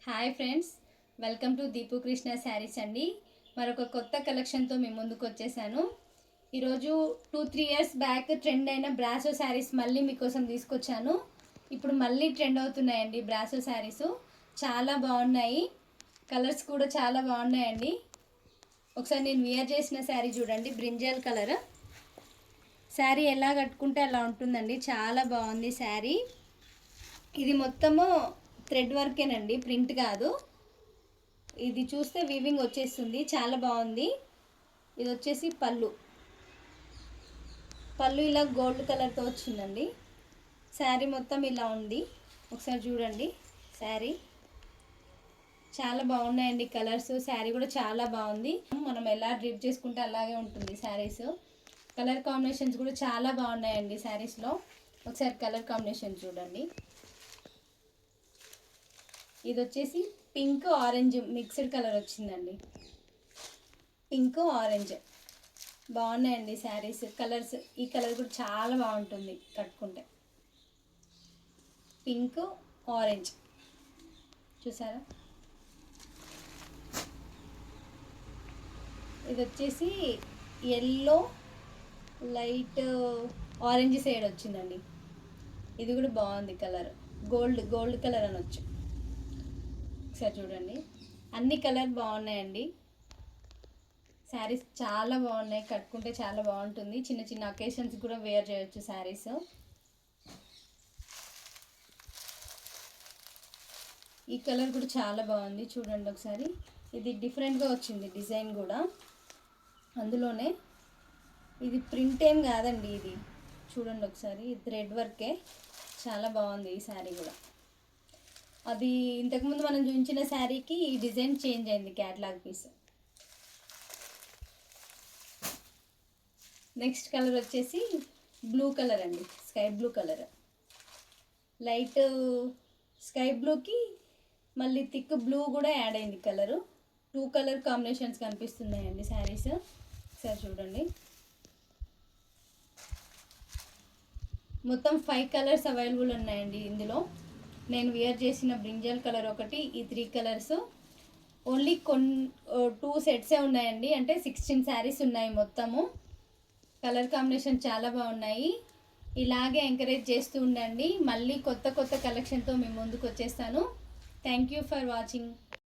Hi friends, welcome to Deepu Krishna saris అండి. మరొక కొత్త కలెక్షన్తో మీ ముందుకు వచ్చేసాను. ఈరోజు 2-3 ఇయర్స్ బ్యాక్ ట్రెండ్ అయిన బ్రాసో శారీస్ మళ్ళీ మీకోసం తీసుకొచ్చాను. ఇప్పుడు మళ్ళీ ట్రెండ్ అవుతున్నాయండి బ్రాసో శారీస్. చాలా బాగున్నాయి, కలర్స్ కూడా చాలా బాగున్నాయండి. ఒకసారి నేను వేర్ చేసిన శారీ చూడండి, బ్రింజల్ కలర్ శారీ. ఎలా కట్టుకుంటే అలా ఉంటుందండి, చాలా బాగుంది శారీ. ఇది మొత్తము థ్రెడ్ వర్కేనండి, ప్రింట్ కాదు. ఇది చూస్తే వీవింగ్ వచ్చేస్తుంది, చాలా బాగుంది. ఇది వచ్చేసి పళ్ళు ఇలా గోల్డ్ కలర్తో వచ్చిందండి. శారీ మొత్తం ఇలా ఉంది, ఒకసారి చూడండి. శారీ చాలా బాగున్నాయండి కలర్స్. శారీ కూడా చాలా బాగుంది. మనం ఎలా డ్రిప్ చేసుకుంటే అలాగే ఉంటుంది శారీస్. కలర్ కాంబినేషన్స్ కూడా చాలా బాగున్నాయండి శారీస్లో. ఒకసారి కలర్ కాంబినేషన్ చూడండి. ఇది వచ్చేసి పింక్ ఆరెంజ్ మిక్స్డ్ కలర్ వచ్చిందండి. పింక్ ఆరెంజ్ బాగున్నాయండి శారీస్. కలర్స్, ఈ కలర్ కూడా చాలా బాగుంటుంది కట్టుకుంటే. పింక్ ఆరెంజ్ చూసారా. ఇది వచ్చేసి ఎల్లో లైట్ ఆరెంజ్ షేడ్ వచ్చిందండి. ఇది కూడా బాగుంది కలర్, గోల్డ్ కలర్ అనొచ్చు. ఒకసారి చూడండి, అన్ని కలర్ బాగున్నాయండి. శారీస్ చాలా బాగున్నాయి, కట్టుకుంటే చాలా బాగుంటుంది. చిన్న చిన్న అకేషన్స్ కూడా వేర్ చేయొచ్చు శారీస్. ఈ కలర్ కూడా చాలా బాగుంది, చూడండి ఒకసారి. ఇది డిఫరెంట్గా వచ్చింది డిజైన్ కూడా. అందులోనే ఇది ప్రింట్ ఏం కాదండి, ఇది చూడండి ఒకసారి. థ్రెడ్ వర్కే, చాలా బాగుంది ఈ శారీ కూడా. అది ఇంతకుముందు మనం చూపించిన శారీకి ఈ డిజైన్ చేంజ్ అయింది, క్యాట్లాగ్ పీస్. నెక్స్ట్ కలర్ వచ్చేసి బ్లూ కలర్ అండి, sky blue colour. Light sky బ్లూకి మళ్ళీ థిక్ బ్లూ కూడా యాడ్ అయింది కలరు. 2 కలర్ కాంబినేషన్స్ కనిపిస్తున్నాయండి శారీస్. ఒకసారి చూడండి. మొత్తం 5 కలర్స్ అవైలబుల్ ఉన్నాయండి ఇందులో. నేను వేర్ చేసిన బ్రింజల్ కలర్ ఒకటి, ఈ 3 కలర్స్. ఓన్లీ 2 సెట్సే ఉన్నాయండి, అంటే 16 శారీస్ ఉన్నాయి మొత్తము. కలర్ కాంబినేషన్ చాలా బాగున్నాయి. ఇలాగే ఎంకరేజ్ చేస్తూ ఉండండి. మళ్ళీ కొత్త కలెక్షన్తో మేము ముందుకు వచ్చేస్తాను. Thank you for watching.